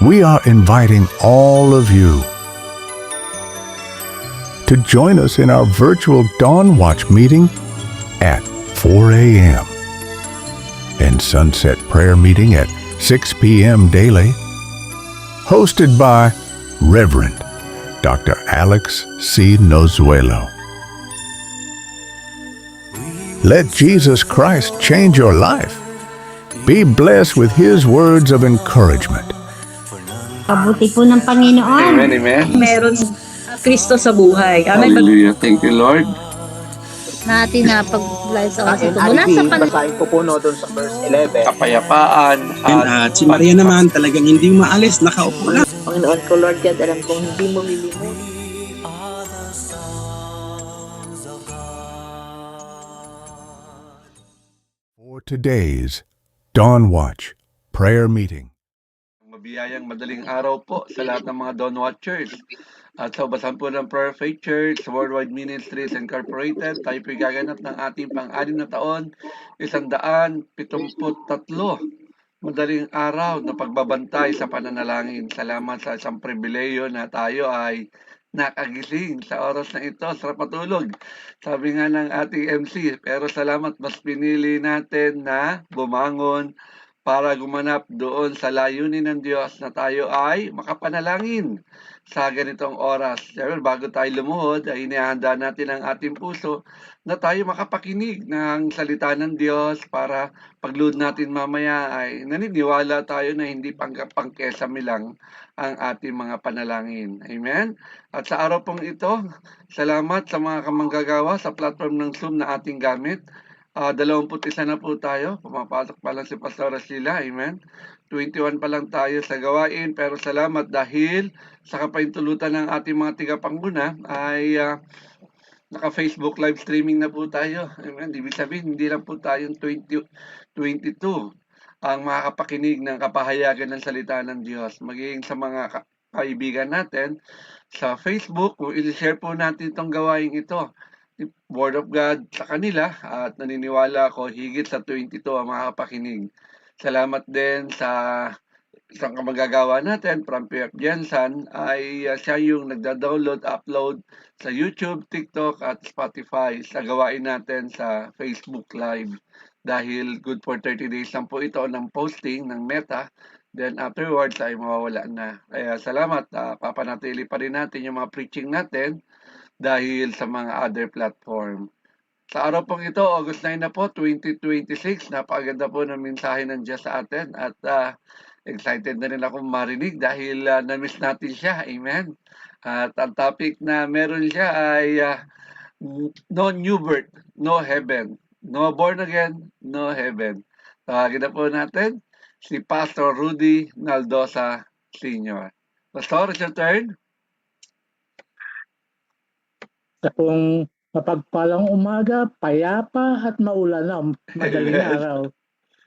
we are inviting all of you to join us in our virtual Dawn Watch meeting at 4 a.m. and Sunset Prayer meeting at 6 p.m. daily, hosted by Reverend Dr. Alex C. Nozuelo. Let Jesus Christ change your life. Be blessed with His words of encouragement. Pabuti po ng Panginoon. Amen, amen. Meron Kristo sa buhay. Amen. Hallelujah. Thank you, Lord. Natin na pag-live sa oras ito. Mula NIV, sa basahin ko po no, doon sa verse 11. Kapayapaan At si Maria naman talagang hindi maalis, nakaupo lang. Panginoon ko, Lord God, alam kong hindi mo lilimot. For today's Dawn Watch prayer meeting. Mabiyayang madaling araw po sa lahat ng mga Dawn Watchers. At sa basan po ng Prayer Faith Church, Worldwide Ministries Incorporated, tayo po gaganap ng ating pang-anim na taon, 173 madaling araw na pagbabantay sa pananalangin. Salamat sa isang pribileyo na tayo ay nakagising sa oras na ito. Sarap matulog. Sabi nga ng ating MC, pero salamat mas pinili natin na bumangon para gumanap doon sa layunin ng Diyos na tayo ay makapanalangin sa ganitong oras. Siyempre, bago tayo lumuhod, ay inihanda natin ang ating puso na tayo makapakinig ng salita ng Diyos para pag-load natin mamaya ay naniniwala tayo na hindi pangkesame lang ang ating mga panalangin. Amen? At sa araw pong ito, salamat sa mga kamanggagawa sa platform ng Zoom na ating gamit. 21 na po tayo. Pumapasok pa lang si Pastor Sheila. Amen. 21 pa lang tayo sa gawain. Pero salamat dahil sa kapaintulutan ng ating mga tigapanguna ay naka-Facebook live streaming na po tayo. Amen. Ibig sabihin, hindi lang po tayong 22 ang makakapakinig ng kapahayagan ng salita ng Diyos. Magiging sa mga kaibigan natin sa Facebook, kung i-share po natin itong gawain ito. Word of God sa kanila at naniniwala ako higit sa 22 ang makakapakinig. Salamat din sa isang kamagagawa natin, from PF Jensen, ay siya yung nagda-download, upload sa YouTube, TikTok at Spotify sa gawain natin sa Facebook Live. Dahil good for 30 days lang po ito ng posting ng Meta, then afterwards ay mawawala na. Kaya salamat, papanatili pa rin natin yung mga preaching natin dahil sa mga other platform. Sa araw pong ito, August 9 na po, 2026, napakaganda po ng mensahe ng Diyos sa atin at excited na rin ako marinig dahil na-miss natin siya. Amen. At ang topic na meron siya ay no new birth, no heaven. No born again, no heaven. Tawagin na po natin si Pastor Rudy Naldosa Sr. Pastor, it's your turn. Sa pong mapagpalang umaga, payapa at maulan na madaling araw.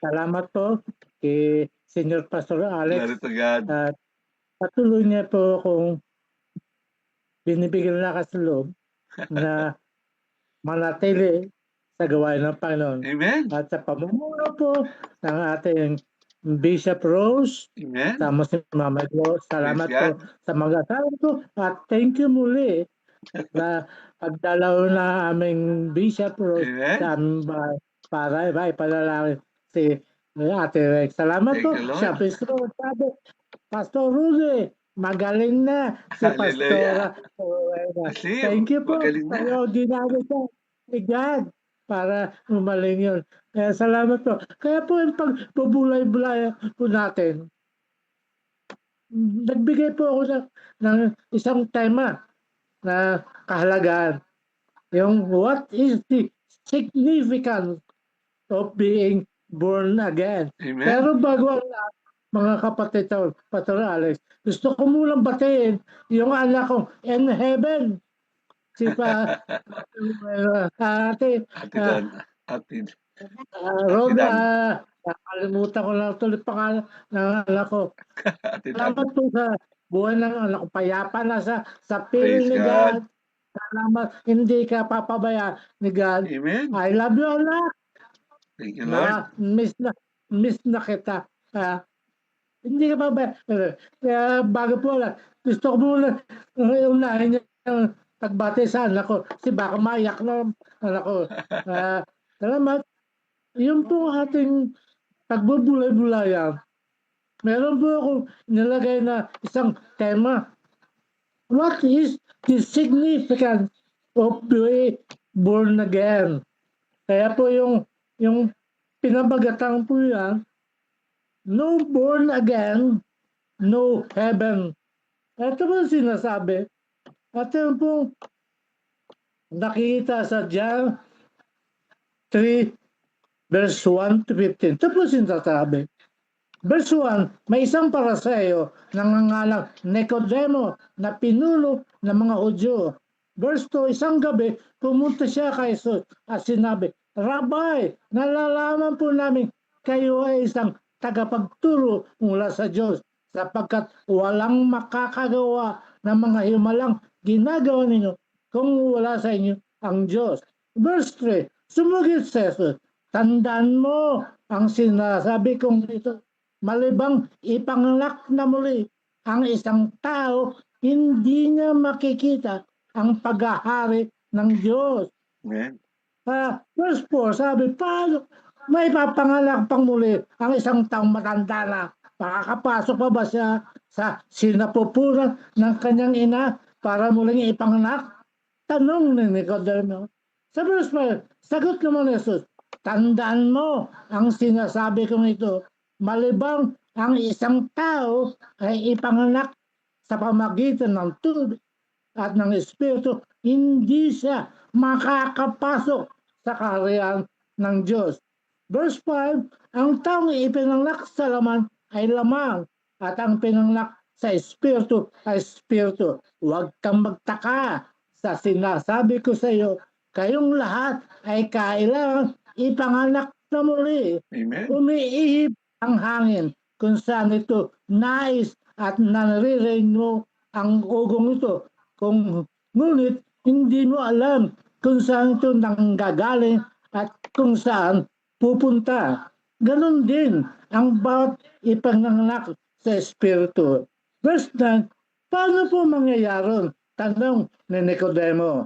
Salamat po kay Senior Pastor Glory Alex to God. at patuloy niya po kung binibigyan lakas sa loob na manatili sa gawain ng Panginoon. Amen. At sa pamumuno po ng ating Bishop Rose, Amen. tama si Mama Rose, salamat Praise po sa mga kasama ko at thank you muli na pagdalaw na aming Bishop Rose Amen. sa aming bahay para ipanalangin si Ate Rex. Salamat Thank po. you, Lord. Siya sabi, Pastor Rudy, magaling na si Hallelujah. Pastora Rowena. Kasi, Thank you po. magaling na. Pero ginamit siya ni God para umaling yun. Kaya salamat po. Kaya po yung pagbubulay-bulay po natin, nagbigay po ako ng isang tema na kahalagaan. Yung what is the significance of being born again. Amen. Pero bago ang lahat, mga kapatid sa Pastor Alex, gusto ko munang batiin yung anak ko in heaven. Si ate, Ate Ron, Dan. nakalimutan ko lang tuloy pangalan ng anak ko. Ate Dan. Salamat po sa buhay ng anak ko. Payapa na sa Praise piling ni God. God. Salamat. Hindi ka papabaya ni God. Amen. I love you, anak. Thank you, Lord. Na miss na kita. Hindi ka pa ba? Kaya bago po lang, gusto ko muna unahin niya ang pagbati sa anak ko. Kasi baka mayak na ang anak ko. Salamat. Yun po ating pagbubulay-bulayan. Meron po akong nilagay na isang tema. What is the significance of being born again? Kaya po yung pinabagatan po yan, no born again, no heaven. Ito po sinasabi. At yun po nakikita sa John 3 verse 1 to 15. Ito po sinasabi. Verse 1, may isang Pariseo nangangalang Nicodemo na pinuno ng mga Hudyo. Verse 2, isang gabi, pumunta siya kay Jesus at sinabi, Rabbi, nalalaman po namin kayo ay isang tagapagturo mula sa Diyos sapagkat walang makakagawa ng mga himalang ginagawa ninyo kung wala sa inyo ang Diyos. Verse 3, sumugit si Jesus, tandaan mo ang sinasabi kong ito. Malibang ipanganak na muli ang isang tao, hindi niya makikita ang paghahari ng Diyos. Amen. Verse 4, sabi, paano may papanganak pang muli ang isang taong matanda na? Makakapasok pa ba siya sa sinapupunan ng kanyang ina para muling ipanganak? Tanong ni Nicodemo. Sa verse 5, sagot naman ni Jesus, tandaan mo ang sinasabi kong ito, malibang ang isang tao ay ipanganak sa pamagitan ng tubig at ng Espiritu, hindi siya makakapasok sa kaharian ng Diyos. Verse 5, ang taong ipinanganak sa laman ay lamang at ang pinanganak sa Espiritu ay Espiritu. Huwag kang magtaka sa sinasabi ko sa iyo, kayong lahat ay kailangan ipanganak na muli. Amen. Umiihip ang hangin kung saan ito nais at naririnig mo ang ugong ito. Ngunit hindi mo alam kung saan ito nanggagaling at kung saan pupunta. Ganon din ang bawat ipanganak sa Espiritu. Verse 9, paano po mangyayaron? Tanong ni Nicodemo.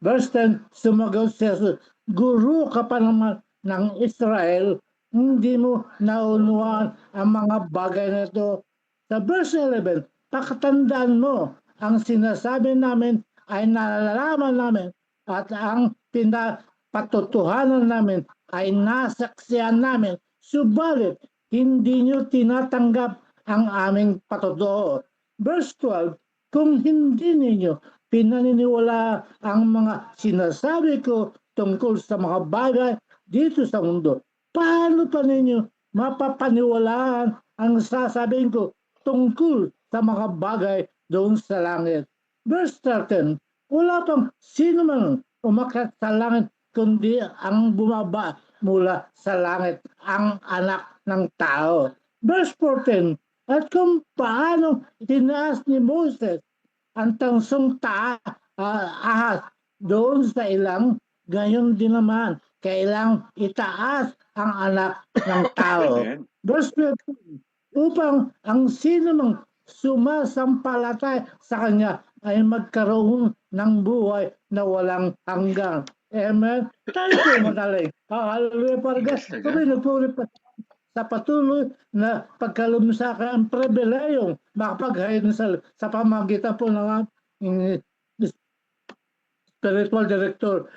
Verse 10, sumagot si Jesus, guru ka pa naman ng Israel, hindi mo naunawaan ang mga bagay na ito. Sa verse 11, pakatandaan mo, ang sinasabi namin ay nalalaman namin at ang pinapatutuhanan namin ay nasaksihan namin. Subalit, hindi nyo tinatanggap ang aming patutuo. Verse 12, kung hindi ninyo pinaniniwala ang mga sinasabi ko tungkol sa mga bagay dito sa mundo, paano pa ninyo mapapaniwalaan ang sasabihin ko tungkol sa mga bagay doon sa langit? Verse 13, wala pang sino man umakyat sa langit kundi ang bumaba mula sa langit, ang anak ng tao. Verse 14, at kung paano itinaas ni Moses ang tangsong ahas doon sa ilang, gayon din naman, kailang itaas ang anak ng tao. Verse 15, upang ang sino mang sumasampalatay sa kanya ay magkaroon ng buhay na walang hanggan. Amen. Tayo po madaling. Hallelujah, Pargas. Kami nagpuri pa sa patuloy na pagkalumsaka ang pribilehong makapaghain sa pamagitan po ng spiritual director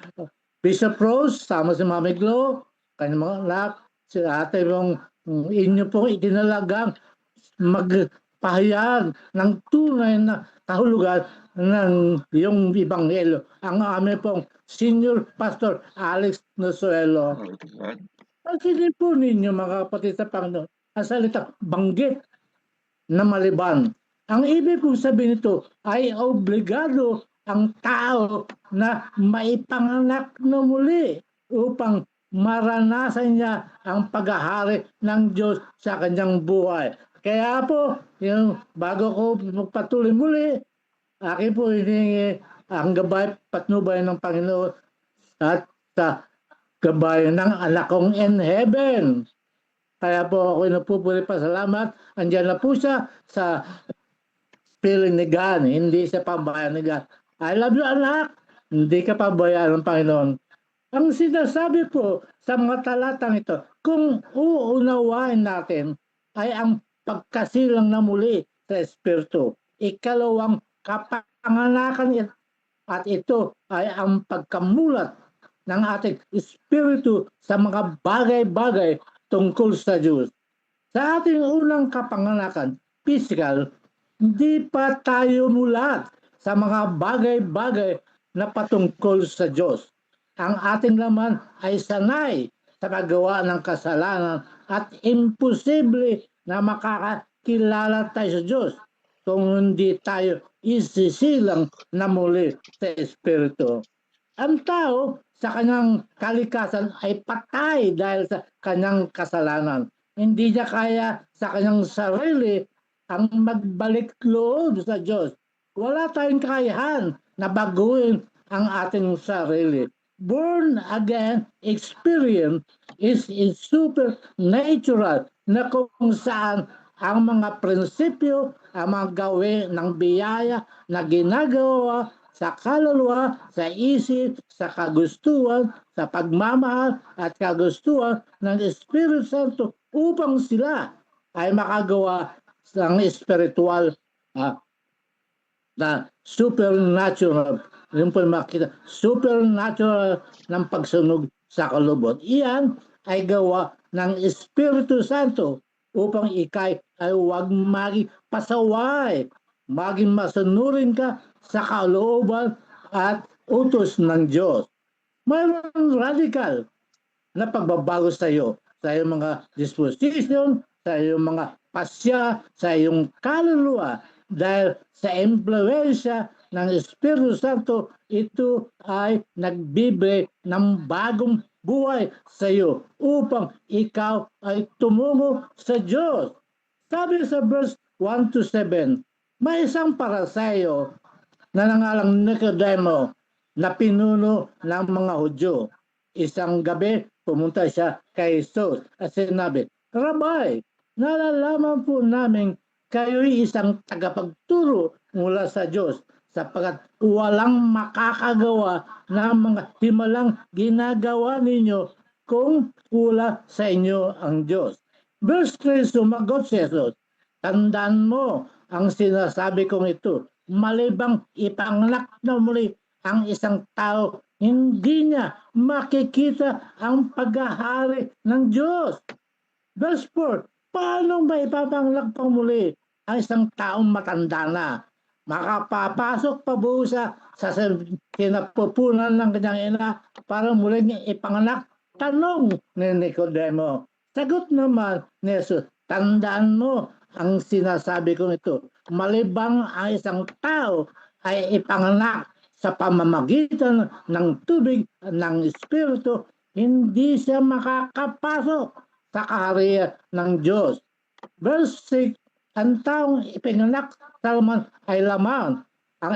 Bishop Rose, sama si Mami Glo, kanyang mga anak, si ate mong inyo pong itinalagang magpahayag ng tunay na kahulugan ng iyong Ebanghelyo. Ang amin pong Senior Pastor Alex Nosuelo. Pansinin po ninyo mga kapatid sa Panginoon, ang salita banggit na maliban. Ang ibig kong sabihin nito ay obligado ang tao na maipanganak na muli upang maranasan niya ang paghahari ng Diyos sa kanyang buhay. Kaya po, bago ko magpatuloy muli, akin po hiningi ang gabay patnubay ng Panginoon at sa gabay ng anak kong in heaven. Kaya po ako napupuli pa salamat. Andiyan na po siya sa piling ni God, hindi siya pabayaan ni God. I love you, anak. Hindi ka pabayaan ng Panginoon. Ang sinasabi po sa mga talatang ito, kung uunawain natin, ay ang pagkasilang na muli sa Espiritu. Ikalawang kapanganakan at ito ay ang pagkamulat ng ating Espiritu sa mga bagay-bagay tungkol sa Diyos. Sa ating unang kapanganakan, physical, hindi pa tayo mulat sa mga bagay-bagay na patungkol sa Diyos. Ang ating laman ay sanay sa paggawa ng kasalanan at imposible na makakakilala tayo sa Diyos kung hindi tayo isisilang na muli sa Espiritu. Ang tao sa kanyang kalikasan ay patay dahil sa kanyang kasalanan. Hindi niya kaya sa kanyang sarili ang magbalik loob sa Diyos. Wala tayong kakayahan na baguhin ang ating sarili. Born again experience is supernatural na kung saan ang mga prinsipyo, ang mga gawin ng biyaya na ginagawa sa kaluluwa, sa isip, sa kagustuhan, sa pagmamahal at kagustuhan ng Espiritu Santo upang sila ay makagawa ng spiritual na supernatural. Yun po makita, supernatural ng pagsunog sa kalubot. Iyan ay gawa ng Espiritu Santo upang ikay ay huwag maging pasaway, maging masunurin ka sa kalooban at utos ng Diyos. Mayroong radical na pagbabago sa iyo, sa iyong mga disposition, sa iyong mga pasya, sa iyong kaluluwa, dahil sa impluwensya ng Espiritu Santo, ito ay nagbibigay ng bagong buhay sa iyo upang ikaw ay tumungo sa Diyos. Sabi sa verse 1 to 7, may isang Pariseo na nangalang Nicodemo na pinuno ng mga Hudyo. Isang gabi, pumunta siya kay Jesus at sinabi, Rabbi, nalalaman po namin kayo'y isang tagapagturo mula sa Diyos sapagkat walang makakagawa ng mga himalang ginagawa ninyo kung wala sa inyo ang Diyos. Verse 3, sumagot si Jesus, tandaan mo ang sinasabi kong ito, malibang ipanganak na muli ang isang tao, hindi niya makikita ang paghahari ng Diyos. Verse 4, paano ba ipapanganak pa muli ang isang taong matanda na? Makapapasok pa buo sa sinapupunan ng kanyang ina para muling ipanganak? Tanong ni Nicodemo. Sagot naman ni Jesus, tandaan mo ang sinasabi kong ito. Malibang ang isang tao ay ipanganak sa pamamagitan ng tubig ng Espiritu, hindi siya makakapasok sa kaharian ng Diyos. Verse 6, ang taong ipinanganak sa laman ay laman. Ang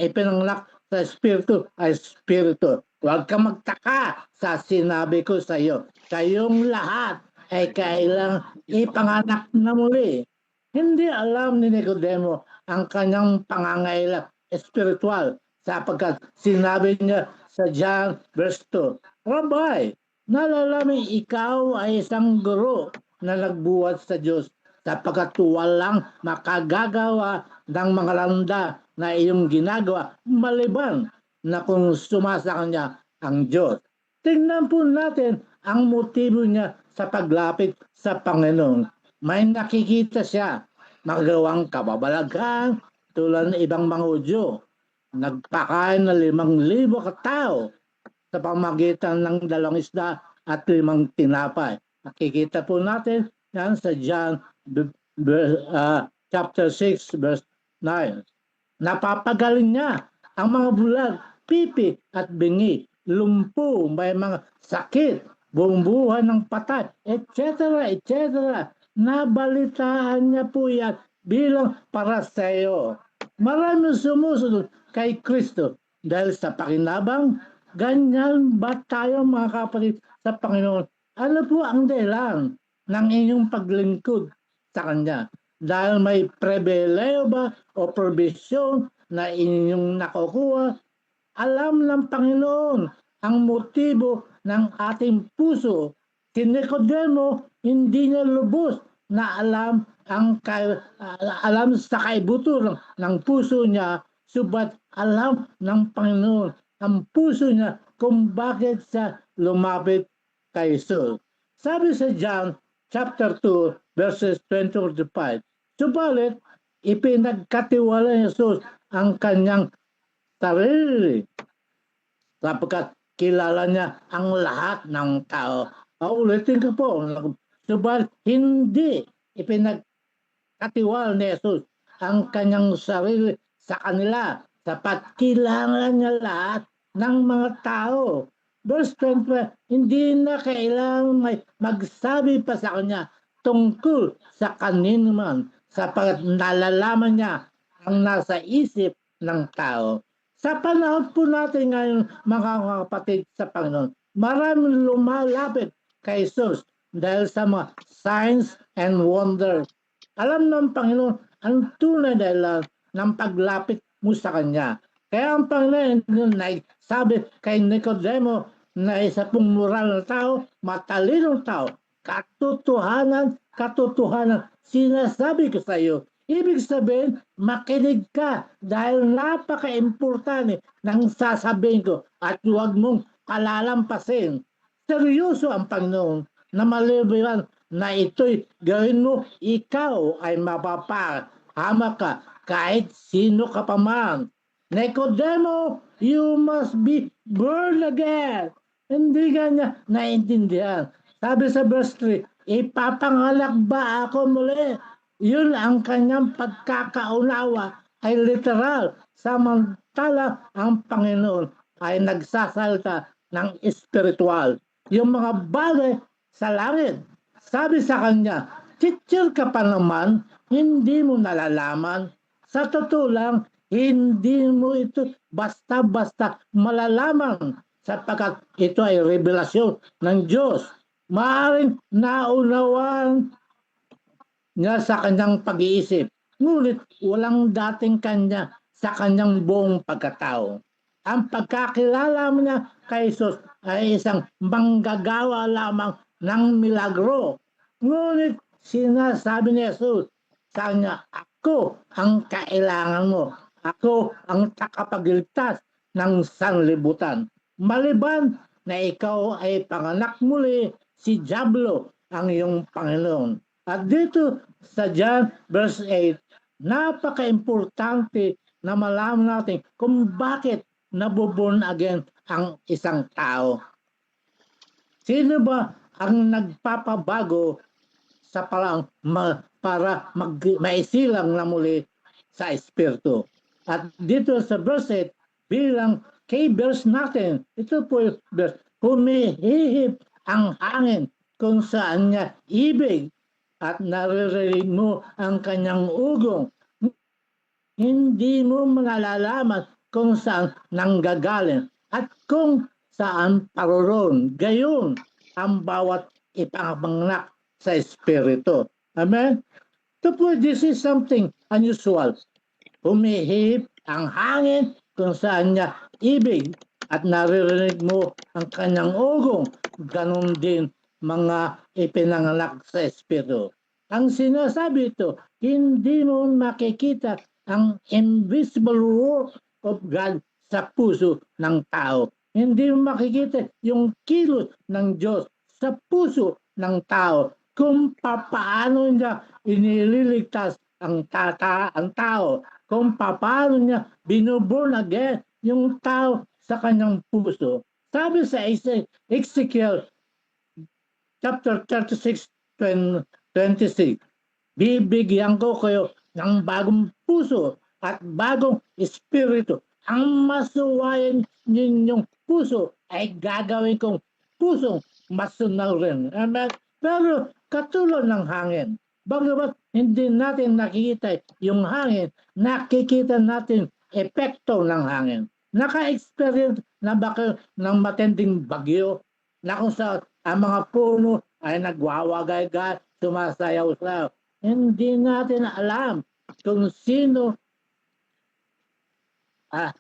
ipinanganak sa Espiritu ay Espiritu. Huwag ka magtaka sa sinabi ko sa iyo. Kayong lahat ay kailang ipanganak na muli. Hindi alam ni Nicodemo ang kanyang pangangailangan espiritual sapagkat sinabi niya sa John verse 2, Rabbi, nalalaman ikaw ay isang guro na nagbuhat sa Diyos sapagkat walang makagagawa ng mga landa na iyong ginagawa maliban na kung sumasa kanya ang Diyos. Tingnan po natin ang motibo niya sa paglapit sa Panginoon. May nakikita siya, magawang kababalaghan tulad ng ibang mga Hudyo. Nagpakain na 5,000 katao sa pamagitan ng 2 isda at 5 tinapay. Nakikita po natin yan sa John chapter 6 verse 9. Napapagaling niya ang mga bulag, pipi at bingi, lumpo, may mga sakit, bumbuhan ng patay, etc. etc. Nabalitaan niya po yan bilang Pariseo. Maraming sumusunod kay Kristo dahil sa pakinabang. Ganyan ba tayo mga kapatid sa Panginoon? Ano po ang dahilan ng inyong paglingkod sa Kanya? Dahil may pribileyo ba o probisyon na inyong nakukuha? Alam ng Panginoon ang motibo ng ating puso. Si Nicodemo, hindi niya lubos na alam sa kaibuturan ng puso niya, subat alam ng Panginoon ang puso niya kung bakit siya lumapit kay Jesus. Sabi sa John chapter 2 verses 20-25, subalit ipinagkatiwala ni Jesus ang kanyang sarili sapagkat kilala niya ang lahat ng tao. Ulitin ko po, subalit hindi ipinagkatiwala ni Jesus ang kanyang sarili sa kanila sapat kilala niya lahat ng mga tao. Verse 20, hindi na kailangan may magsabi pa sa kanya tungkol sa kanino man sapagkat nalalaman niya ang nasa isip ng tao. Sa panahon po natin ngayon, mga kapatid sa Panginoon, maraming lumalapit kay Jesus dahil sa mga signs and wonders. Alam ng Panginoon ang tunay dahilan ng paglapit mo sa Kanya. Kaya ang Panginoon sabi kay Nicodemo na isa pong moral na tao, matalinong tao, katotohanan, sinasabi ko sa iyo. Ibig sabihin, makinig ka dahil napaka-importante ng sasabihin ko at huwag mong kalalampasin. Seryoso ang Panginoon na maliban na ito'y gawin mo, ikaw ay mapapahama ka kahit sino ka pa man. Nicodemo, you must be born again. Hindi ka niya naintindihan. Sabi sa verse 3, ipapangalak ba ako muli? Yun ang kanyang pagkakaunawa ay literal. Samantala ang Panginoon ay nagsasalta ng espiritual. Yung mga bagay sa langit. Sabi sa kanya, teacher ka pa naman, hindi mo nalalaman. Sa totoo lang, hindi mo ito basta-basta malalaman sapagkat ito ay revelasyon ng Diyos. Maaaring naunawaan niya sa kanyang pag-iisip, ngunit walang dating kanya sa kanyang buong pagkatao. Ang pagkakilala niya kay Jesus ay isang manggagawa lamang ng milagro. Ngunit sinasabi ni Jesus sa kanya, ako ang kailangan mo. Ako ang takapagligtas ng sanlibutan. Maliban na ikaw ay panganak muli, si Diablo ang iyong Panginoon. At dito sa John verse 8, napaka-importante na malaman natin kung bakit nabuborn again ang isang tao. Sino ba ang nagpapabago sa para maisilang na muli sa Espiritu? At dito sa verse 8, bilang kay verse natin, ito po yung verse, humihihip ang hangin kung saan niya ibig at naririnig mo ang kanyang ugong. Hindi mo malalaman kung saan nanggagaling at kung saan paroon. Gayon ang bawat ipanganak sa Espiritu. Amen? This is something unusual. Humihip ang hangin kung saan niya ibig at naririnig mo ang kanyang ugong. Ganon din mga ipinanganak sa Espiritu. Ang sinasabi ito, hindi mo makikita ang invisible work of God sa puso ng tao. Hindi mo makikita yung kilos ng Diyos sa puso ng tao kung paano niya inililigtas ang tao, kung paano niya binuborn again yung tao sa kanyang puso. Sabi sa Ezekiel chapter 36, 26, bibigyan ko kayo ng bagong puso at bagong espiritu. Ang masuwayan ninyong puso ay gagawin kong pusong masunaw rin. Pero katulad ng hangin, bagamat hindi natin nakikita yung hangin, nakikita natin epekto ng hangin. Naka-experience na ba kayo ng matinding bagyo na kung sa ang mga puno ay nagwawagay-gay, sumasayaw-sayaw. Hindi natin alam kung sino sa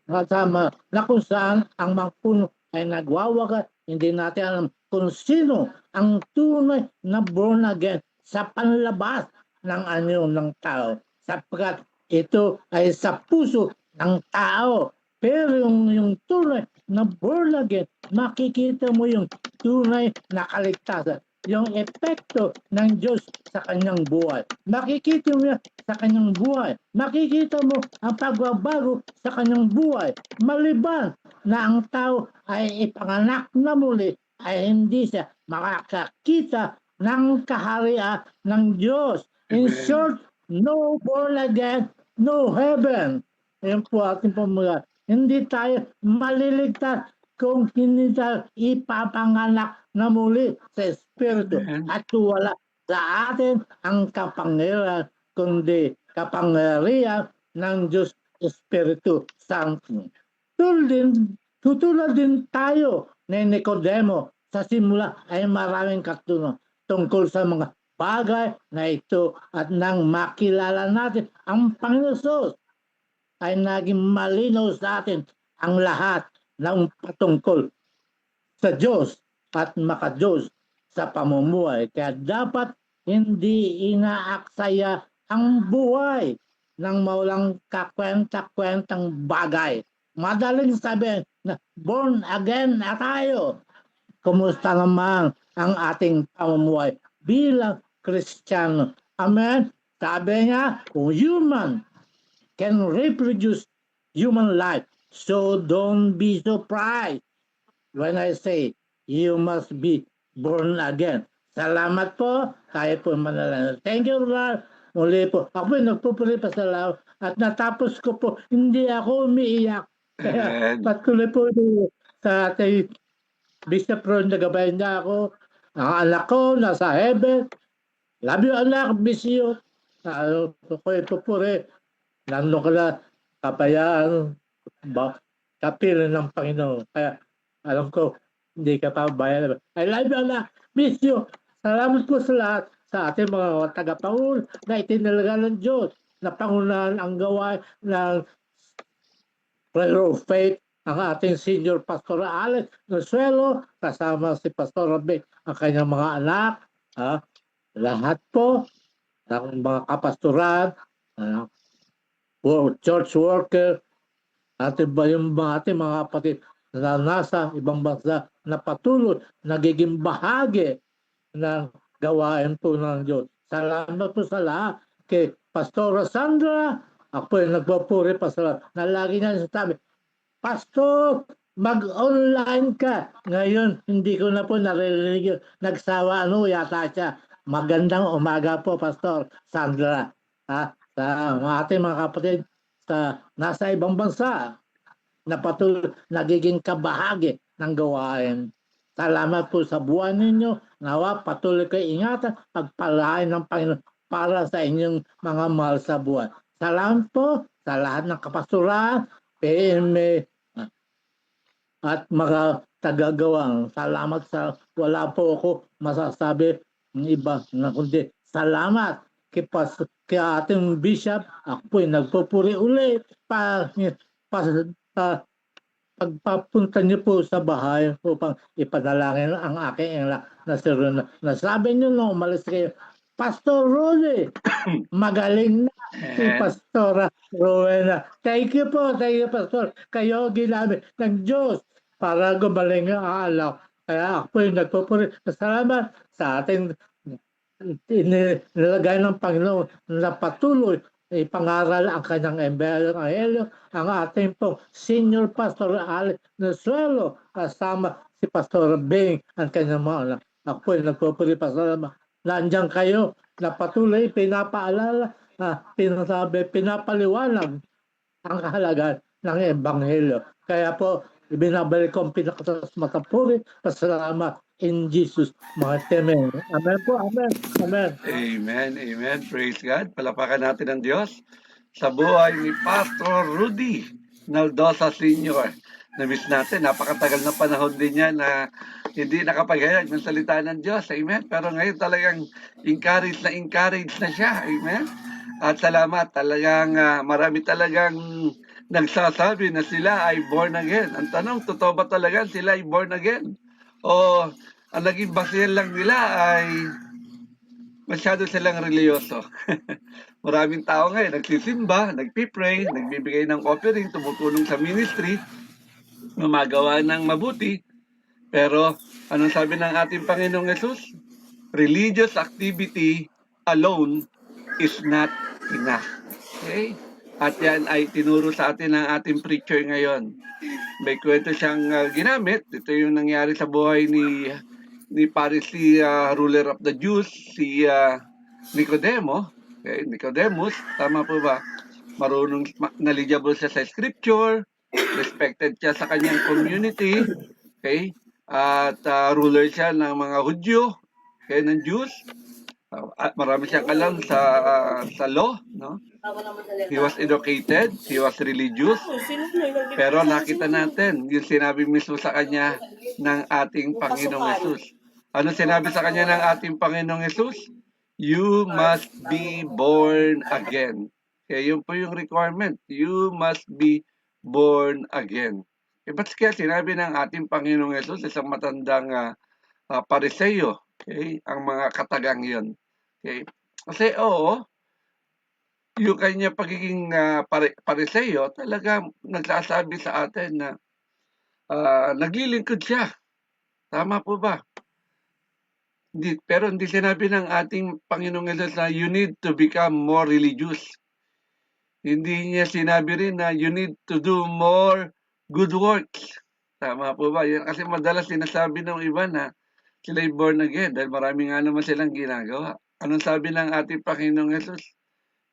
kasama na kung saan ang mga puno ay nagwawagas. Hindi natin alam kung sino ang tunay na born again sa panlabas ng anyo ng tao. Sapagkat ito ay sa puso ng tao. Pero yung tunay na born again, makikita mo yung tunay na kaligtasan. Yung epekto ng Diyos sa kanyang buhay. Makikita mo yan sa kanyang buhay. Makikita mo ang pagbabago sa kanyang buhay. Maliban na ang tao ay ipanganak na muli, ay hindi siya makakakita ng kaharian ng Diyos. In Amen. short, no born again, no heaven. Ayan po ating pamula. Hindi tayo maliligtas kung hindi tayo ipapanganak na muli sa Espiritu. Amen. At wala sa atin ang kapangyarihan, kundi kapangyarihan ng Diyos Espiritu Santo. Tutulad din tayo ni Nicodemo sa simula ay maraming katuno tungkol sa mga bagay na ito at nang makilala natin ang Panginoon Hesus ay naging malinaw sa atin ang lahat ng patungkol sa Diyos at makadiyos sa pamumuhay. Kaya dapat hindi inaaksaya ang buhay ng mawalang kakwenta-kwentang bagay. Madaling sabihin na born again na tayo. Kumusta naman ang ating pamumuhay bilang Kristiyano? Amen? Sabi niya, kung human can reproduce human life, so don't be surprised when I say you must be born again. Salamat po. Tayo po manalangin. Thank you, Lord. Muli po. Ako po nagpupuri pa sa lahat. At natapos ko po, hindi ako umiiyak. Kaya Amen. patuloy po sa ating Bishop Ron, nagabayan niya ako. Ang anak ko nasa heaven. Love you, anak. Miss you. Ako ipupuri. Nandun ka na kapayaan, kapilan ng Panginoon. Kaya alam ko, hindi ka pa bayan. I love you, anak. Miss you. Salamat po sa lahat sa ating mga tagapangulo na itinalaga ng Diyos na pangunahan ang gawain ng Prayer of Faith, ang ating senior Pastor Alex Nosuelo, kasama si Pastor Robin, ang kanyang mga anak, lahat po ng mga kapastoran, church worker, at yung ating mga kapatid na nasa ibang bansa na patuloy nagiging bahagi ng gawain po ng Diyos. Salamat po sa lahat kay Pastora Sandra. Ako po yung nagpapuri pa sa lahat na lagi niya sasabi, Pastor, mag-online ka. Ngayon, hindi ko na po naririnig yun. Nagsawa yata siya. Magandang umaga po, Pastor Sandra. Sa ating mga kapatid sa nasa ibang bansa na patuloy nagiging kabahagi ng gawain. Salamat po sa buwan ninyo. Nawa patuloy kayo ingatan, pagpalain ng Panginoon para sa inyong mga mahal sa buwan. Salamat po sa lahat ng kapastoran, PMA, at mga tagagawang. Salamat sa wala po ako masasabi ng iba na kundi salamat kay ating bishop. Ako po ay nagpupuri ulit pagpapunta niyo po sa bahay upang ipanalangin ang aking anak na si Rona. Nasabi niyo nung umalis kayo, Pastor Rone, magaling na si Pastora Rowena. Thank you po, Pastor. Kayo ginamit ng Diyos para gumaling ang anak. Kaya ako po yung nagpupuri. Salamat sa ating nilagay ng Panginoon na patuloy ipangaral ang kanyang Ebanghelyo, ang ating pong senior Pastor Alex Nosuelo, kasama si Pastor Bing, ang kanyang mga anak. Ako po yung nagpupuri pa salamat. Nandiyan kayo na patuloy pinapaalala, pinapaliwanag ang kahalagan ng Ebanghelyo. Kaya po, ibinabalik ko ang pinakatas matapuri, pasalamat in Jesus' mighty name. Amen po, amen, amen. Amen, amen. Praise God. Palapakan natin ang Diyos sa buhay ni Pastor Rudy Naldosa Sr. Na-miss natin. Napakatagal na panahon din niya na hindi nakapaghayag ng salita ng Diyos. Amen? Pero ngayon talagang encourage na siya. Amen? At salamat, talagang marami talagang nagsasabi na sila ay born again. Ang tanong, totoo ba talaga sila ay born again? O ang naging basihan lang nila ay masyado silang reliyoso. Maraming tao ngayon nagsisimba, nagpipray, nagbibigay ng offering, tumutulong sa ministry, gumagawa ng mabuti. Pero anong sabi ng ating Panginoong Yesus? Religious activity alone is not enough. Okay? At yan ay tinuro sa atin ng ating preacher ngayon. May kwento siyang ginamit. Ito yung nangyari sa buhay ni Pharisee ruler of the Jews, si Nicodemo. Okay? Nicodemus, tama po ba? Marunong, knowledgeable siya sa scripture, respected siya sa kanyang community, okay? At ruler siya ng mga Hudyo, okay, ng Jews. At marami siyang alam sa law, no? He was educated, he was religious, pero nakita natin yung sinabi mismo sa kanya ng ating Panginoong Yesus. Ano sinabi sa kanya ng ating Panginoong Yesus? You must be born again. Okay, yun po yung requirement. You must be born again. Ba't kaya sinabi ng ating Panginoong Yesus, isang matandang Pariseo, okay, ang mga katagang yun. Okay? Kasi yung kanya pagiging Pariseo, talaga nagsasabi sa atin na naglilingkod siya. Tama po ba? Pero hindi sinabi ng ating Panginoong Yesus na you need to become more religious. Hindi niya sinabi rin na you need to do more good works. Tama po ba? Yan, kasi madalas sinasabi ng iba na sila'y born again dahil marami nga naman silang ginagawa. Anong sabi ng ating Panginoong Yesus?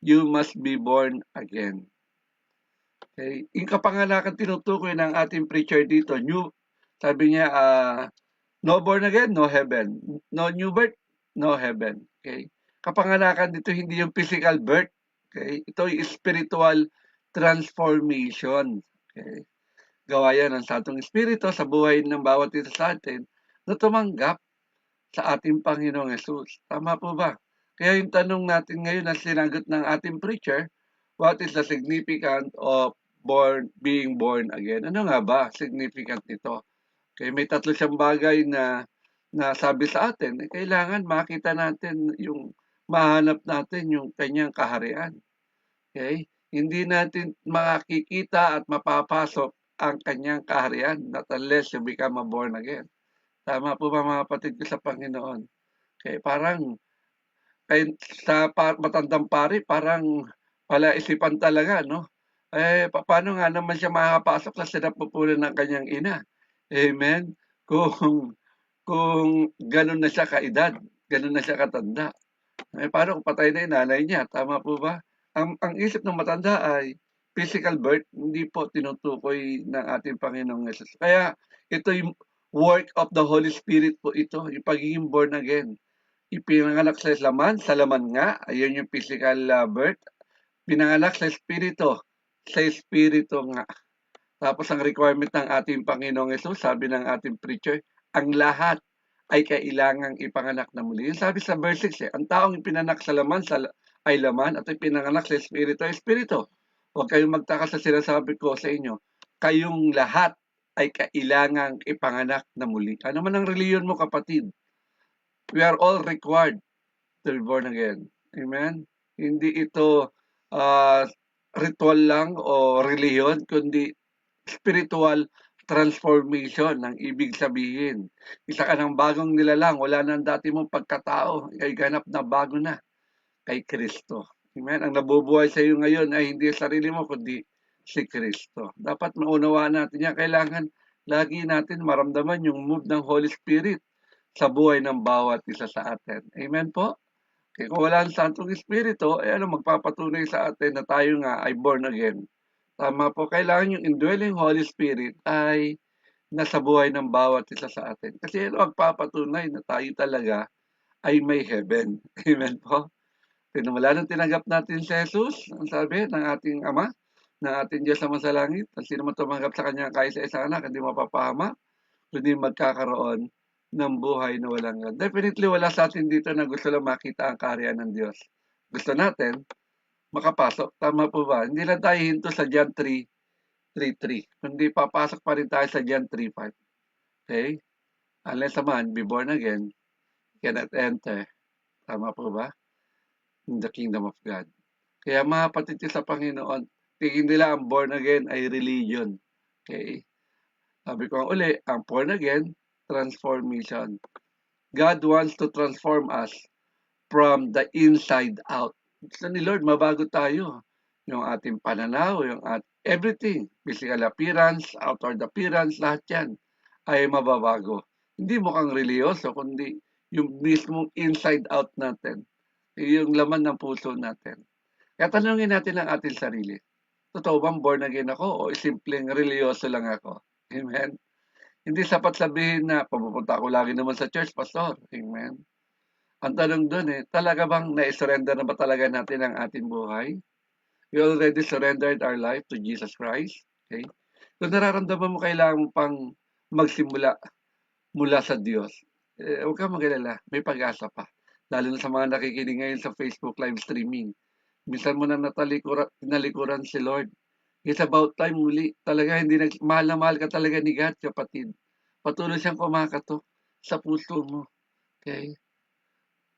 You must be born again. Okay? Yung kapanganakan tinutukoy ng ating preacher dito, sabi niya, no born again, no heaven. No new birth, no heaven. Okay? Kapanganakan dito hindi yung physical birth. Okay? Ito yung spiritual transformation. Okay? Gawa yan ng Santong Espiritu sa buhay ng bawat isa sa atin na tumanggap sa ating Panginoong Yesus. Tama po ba? Kaya yung tanong natin ngayon na sinagot ng ating preacher, what is the significance of being born again? Ano nga ba significant nito? Okay, may tatlo siyang bagay na sabi sa atin, kailangan makita natin yung mahanap natin yung kanyang kaharian. Okay? Hindi natin makikita at mapapasok ang kanyang kaharian not unless you become a born again. Tama po ba mga kapatid ko sa Panginoon? Okay, parang sa matandang pari, parang palaisipan talaga, no? Paano nga naman siya makakapasok sa sinapupunan ng kanyang ina? Amen? Kung ganun na siya kaedad, ganun na siya katanda. Paano kung patay na yung nanay niya? Tama po ba? Ang isip ng matanda ay physical birth, hindi po tinutukoy ng ating Panginoong Yesus. Kaya ito yung work of the Holy Spirit po ito, yung pagiging born again. Ipinanganak sa laman nga, ayun yung physical birth. Pinanganak sa Espiritu nga. Tapos ang requirement ng ating Panginoong Yesus, sabi ng ating preacher, ang lahat ay kailangang ipanganak na muli. Yung sabi sa verse 6, ang taong ipinanak sa laman ay laman at ipinanganak sa Espiritu ay Espiritu. Huwag kayong magtaka sa sinasabi ko sa inyo, kayong lahat ay kailangang ipanganak na muli. Ano man ang reliyon mo, kapatid? We are all required to be born again. Amen? Hindi ito ritual lang o reliyon, kundi spiritual transformation ng ibig sabihin. Isa ka ng bagong nilalang, wala nang dati mong pagkatao, ay ganap na bago na kay Kristo. Amen? Ang nabubuhay sa iyo ngayon ay hindi sarili mo, kundi si Kristo. Dapat maunawaan natin yan. Kailangan lagi natin maramdaman yung move ng Holy Spirit sa buhay ng bawat isa sa atin. Amen po? Kaya kung wala ang Santong Espiritu, magpapatunay sa atin na tayo nga ay born again. Tama po, kailangan yung indwelling Holy Spirit ay nasa buhay ng bawat isa sa atin. Kasi magpapatunay na tayo talaga ay may heaven. Amen po? Mula nang tinanggap natin si Jesus, ang sabi ng ating Ama, ng ating Diyos sa masalangit, at sino man tumanggap sa kanyang kaisa-isang anak, hindi mapapahama, kundi magkakaroon ng buhay na walang hanggan. Definitely wala sa atin dito na gusto lang makita ang kaharian ng Diyos. Gusto natin makapasok. Tama po ba? Hindi lang tayo hinto sa John 3:3, kundi papasok pa rin tayo sa John 3:5. Okay? Unless a man be born again, cannot enter. Tama po ba? In the kingdom of God. Kaya mga kapatid ko sa Panginoon, tingin nila ang born again ay religion. Okay? Sabi ko uli, ang born again, transformation. God wants to transform us from the inside out. Gusto ni Lord, mabago tayo. Yung ating pananaw, everything, physical appearance, outward appearance, lahat yan ay mababago. Hindi mukhang reliyoso, kundi yung mismong inside out natin. Yung laman ng puso natin. Kaya tanungin natin ang ating sarili. Totoo bang born again ako o simpleng reliyoso lang ako? Amen? Hindi sapat sabihin na papupunta ako lagi naman sa church, pastor. Amen? Ang tanong doon talaga bang na-surrender na ba talaga natin ang ating buhay? We already surrendered our life to Jesus Christ. Okay? Kung nararamdaman mo kailangan mo pang magsimula mula sa Diyos, huwag kang magalala. May pag-asa pa. Lalo na sa mga nakikinig ngayon sa Facebook live streaming. Minsan mo na tinalikuran si Lord. It's about time muli. Talaga, mahal na mahal ka talaga ni God, kapatid. Patuloy siyang kumakatok sa puso mo. Okay?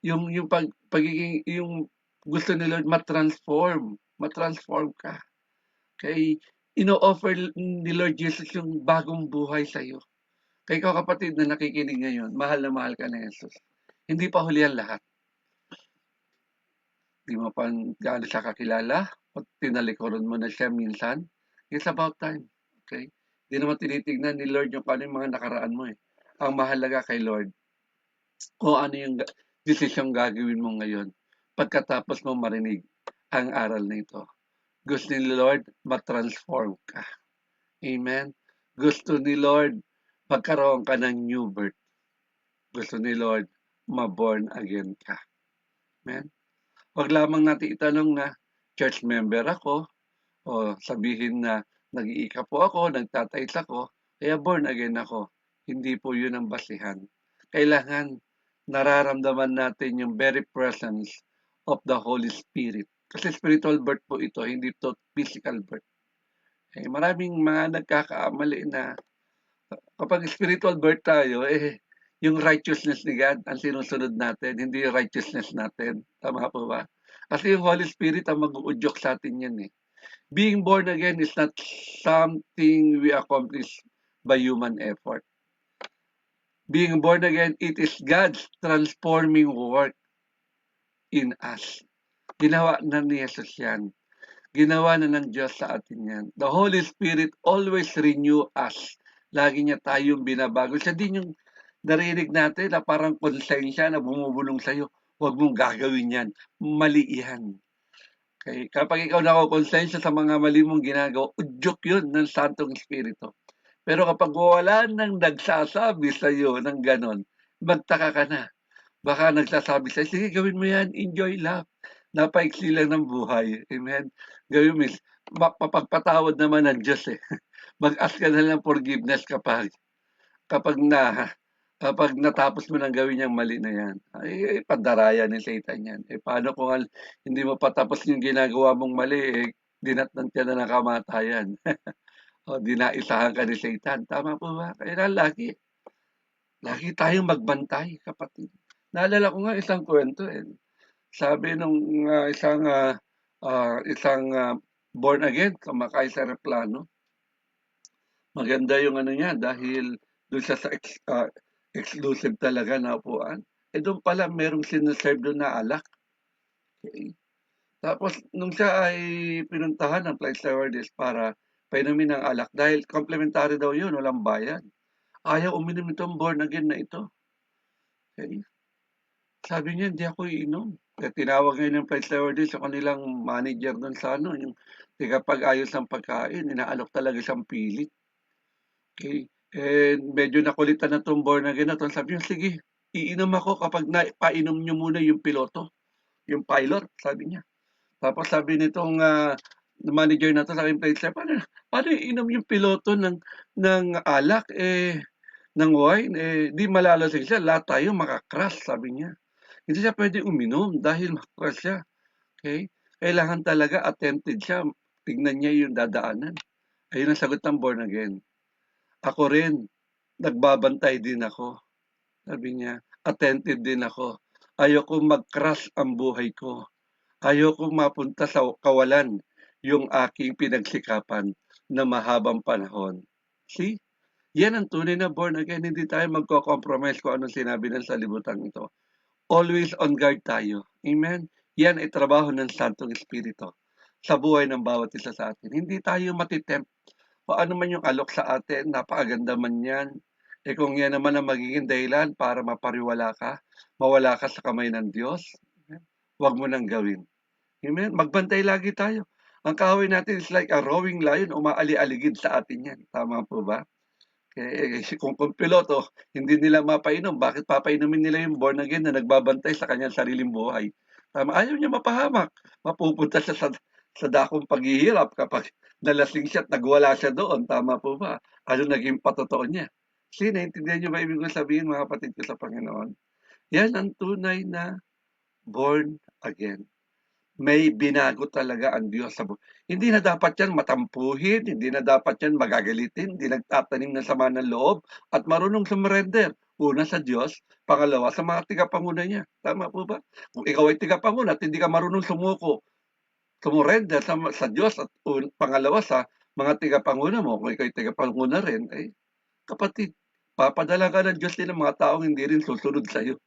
Yung gusto ni Lord matransform ka. Okay? Ino-offer ni Lord Jesus yung bagong buhay sa iyo. Kaya ikaw, kapatid na nakikinig ngayon, mahal na mahal ka na Jesus. Hindi pa huli ang lahat. Di mo pa gaano siya kakilala o tinalikuran mo na siya minsan. It's about time. Okay? Di naman tinitignan ni Lord yung paano yung mga nakaraan mo Ang mahalaga kay Lord, kung ano yung decision gagawin mo ngayon pagkatapos mo marinig ang aral na ito. Gusto ni Lord matransform ka. Amen? Gusto ni Lord magkaroon ka ng new birth. Gusto ni Lord ma-born again ka. Amen? Huwag lamang natin itanong na church member ako o sabihin na nag-iika po ako, nagtatays ako, kaya born again ako. Hindi po yun ang basihan. Kailangan nararamdaman natin yung very presence of the Holy Spirit. Kasi spiritual birth po ito, hindi to physical birth. Maraming mga nagkakaamali na kapag spiritual birth tayo, yung righteousness ni God ang sinusunod natin, hindi yung righteousness natin. Tama po ba? Kasi yung Holy Spirit ang mag-uudyok sa atin yan Being born again is not something we accomplish by human effort. Being born again, it is God's transforming work in us. Ginawa na ni Jesus yan. Ginawa na ng Diyos sa atin yan. The Holy Spirit always renew us. Lagi niya tayong binabago. Siya din yung narinig natin na parang konsensya na bumubulong sa'yo. Huwag mong gagawin yan. Mali yan. Okay? Kapag ikaw nakokonsensya sa mga mali mong ginagawa, udyok yun ng Santong Espiritu. Pero kapag wala nang nagsasabi sa'yo ng ganon, magtaka ka na. Baka nagsasabi sa'yo, sige gawin mo yan, enjoy lang. Napaiksi lang ng buhay. Amen? Gawin mo, mapagpatawad naman ng Diyos Mag-ask ka na lang forgiveness kapag natapos mo nang gawin yung mali na yan. Ay, pandaraya ni Satan yan. Paano kung hindi mo patapos yung ginagawa mong mali, dinatnan ka na ng kamatayan. O dinaisahan ka ni Satan. Tama po ba? Kaya lagi tayong magbantay, kapatid. Naalala ko nga isang kwento Sabi nung isang born again, kamakay sa aeroplano. Maganda yung niya dahil doon siya sa exclusive talaga na upuan. Doon pala merong sineserve doon na alak. Okay. Tapos nung siya ay pinuntahan ng flight stewardess para painumin ng alak dahil complimentary daw yun, walang bayad. Ayaw uminom itong born again na ito. Okay. Sabi niya, hindi ako iinom. Kaya tinawag ngayon ng flight stewardess sa kanilang manager doon sa yung tigapag-ayos ng pagkain, inaalok talaga siyang pilit. Okay. And medyo nakulitan na itong born again na ito. Sabi niya, sige, iinom ako kapag painom niyo muna yung piloto. Yung pilot, sabi niya. Tapos sabi nitong manager na to sa aking flight stewardess, paano iinom yung piloto ng alak? ng wine, di malalasing siya. Lahat tayo makakrush, sabi niya. Hindi siya pwede uminom dahil makakrush siya. Okay? Kailangan talaga attentive siya. Tignan niya yung dadaanan. Ayun ang sagot ng born again. Ako rin, nagbabantay din ako. Sabi niya, attentive din ako. Ayoko mag-crush ang buhay ko. Ayoko mapunta sa kawalan yung aking pinagsikapan na mahabang panahon. See? Yan ang tunay na born again. Hindi tayo magko-compromise kung anong sinabi ng salibutan ito. Always on guard tayo. Amen? Yan ay trabaho ng Santong Espiritu sa buhay ng bawat isa sa atin. Hindi tayo matitempt. O ano man yung alok sa atin, napakaganda man yan. Kung yan naman ang magiging dahilan para mapariwala ka, mawala ka sa kamay ng Diyos, huwag mo nang gawin. Amen? Magbantay lagi tayo. Ang kaaway natin is like a rowing lion, umaali-aligid sa atin yan. Tama po ba? Kung piloto, hindi nila mapainom, bakit papainumin nila yung born again na nagbabantay sa kanyang sariling buhay? Tama, ayaw niya mapahamak. Mapupunta siya sa dakong paghihirap kapag nalasing siya at nagwala siya doon. Tama po ba? Ano naging patotoo niya? See, naintindihan niyo ba ibig kong sabihin, mga kapatid ko sa Panginoon? Yan ang tunay na born again. May binago talaga ang Diyos sa buhay. Hindi na dapat yan matampuhin, hindi na dapat yan magagalitin, hindi nagtatanim ng sama ng loob, at marunong sumrender. Una sa Diyos, pangalawa sa mga tigapanguna niya. Tama po ba? Kung ikaw ay tigapanguna at hindi ka marunong sumurender sa Diyos, at pangalawa sa mga tigapanguna mo, kung ikaw ay tigapanguna rin, kapatid, papadala ka ng Diyos din ng mga taong hindi rin susunod sa iyo.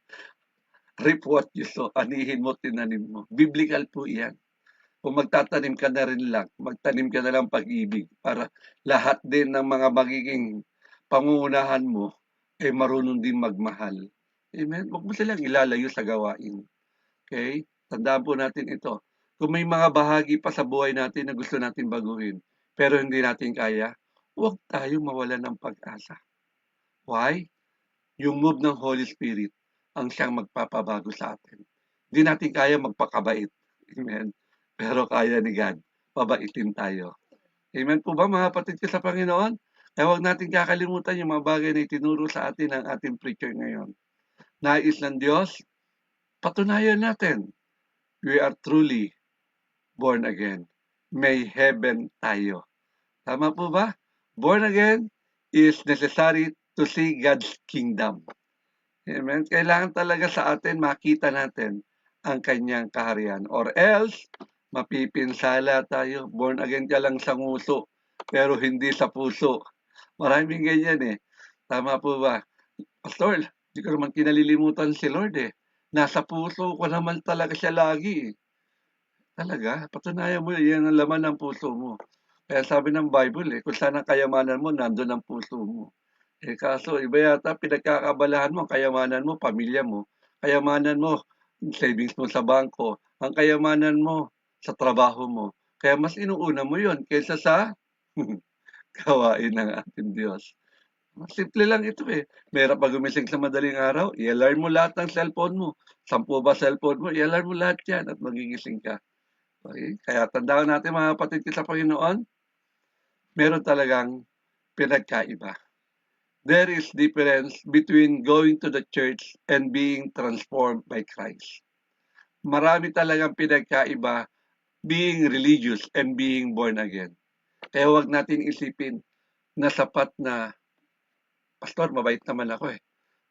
Reap what you sow, anihin mo, tinanim mo. Biblical po yan. Kung magtatanim ka na rin lang, magtanim ka na lang pag-ibig para lahat din ng mga magiging pangungunahan mo ay marunong din magmahal. Amen? Huwag mo silang ilalayo sa gawain. Okay? Tandaan po natin ito. Kung may mga bahagi pa sa buhay natin na gusto natin baguhin, pero hindi natin kaya, huwag tayo mawalan ng pag-asa. Why? Yung move ng Holy Spirit ang siyang magpapabago sa atin. Hindi natin kaya magpakabait. Amen. Pero kaya ni God, pabaitin tayo. Amen po ba mga kapatid ko sa Panginoon? Kaya huwag natin kakalimutan yung mga bagay na itinuro sa atin ng ating preacher ngayon. Nais ng Diyos, patunayan natin. We are truly born again. May heaven tayo. Tama po ba? Born again is necessary to see God's kingdom. Amen. Kailangan talaga sa atin makita natin ang kanyang kaharian. Or else, mapipinsala tayo. Born again ka lang sa nguso, pero hindi sa puso. Maraming ganyan Tama po ba? Pastor, hindi ko naman kinalilimutan si Lord Nasa puso ko naman talaga siya lagi Talaga? Patunayan mo yan ang laman ng puso mo. Kaya sabi ng Bible kung saan ang kayamanan mo, nandun ang puso mo. Kaso iba yata pinagkakabalahan mo, ang kayamanan mo, pamilya mo. Kayamanan mo, savings mo sa bangko. Ang kayamanan mo, sa trabaho mo. Kaya mas inuuna mo yon kaysa sa gawain ng ating Diyos. Simple lang ito Meron pa gumising sa madaling araw, i-alarm mo lahat ng cellphone mo. 10 ba cellphone mo, i-alarm mo lahat yan at magigising ka. Okay? Kaya tandaan natin mga kapatid ko sa Panginoon, meron talagang pinagkaiba. There is difference between going to the church and being transformed by Christ. Marami talagang pinagkaiba being religious and being born again. Kaya huwag natin isipin na sapat na, Pastor, mabait naman ako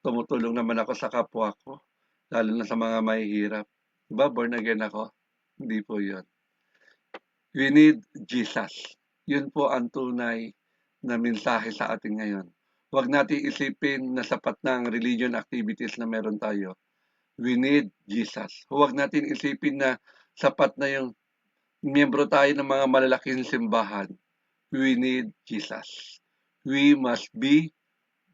Tumutulong naman ako sa kapwa ko, lalo na sa mga mahihirap. Diba, born again ako? Hindi po yun. We need Jesus. Yun po ang tunay na mensahe sa atin ngayon. Huwag natin isipin na sapat na ang religion activities na meron tayo. We need Jesus. Huwag natin isipin na sapat na yung miyembro tayo ng mga malalaking simbahan. We need Jesus. We must be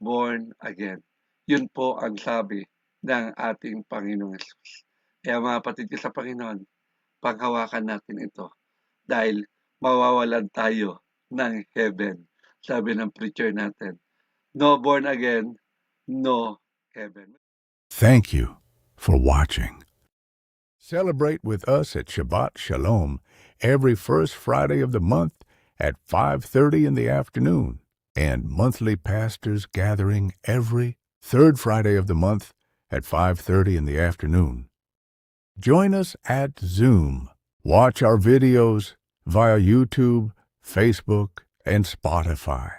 born again. Yun po ang sabi ng ating Panginoong Yesus. Kaya mga kapatid ko sa Panginoon, panghawakan natin ito dahil mawawalan tayo ng heaven. Sabi ng preacher natin, no born again, no heaven. Thank you for watching. Celebrate with us at Shabbat Shalom every first Friday of the month at 5:30 in the afternoon. and monthly pastors gathering every third Friday of the month at 5:30 in the afternoon. Join us at Zoom. Watch our videos via YouTube, Facebook, and Spotify.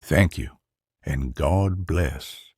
Thank you, and God bless.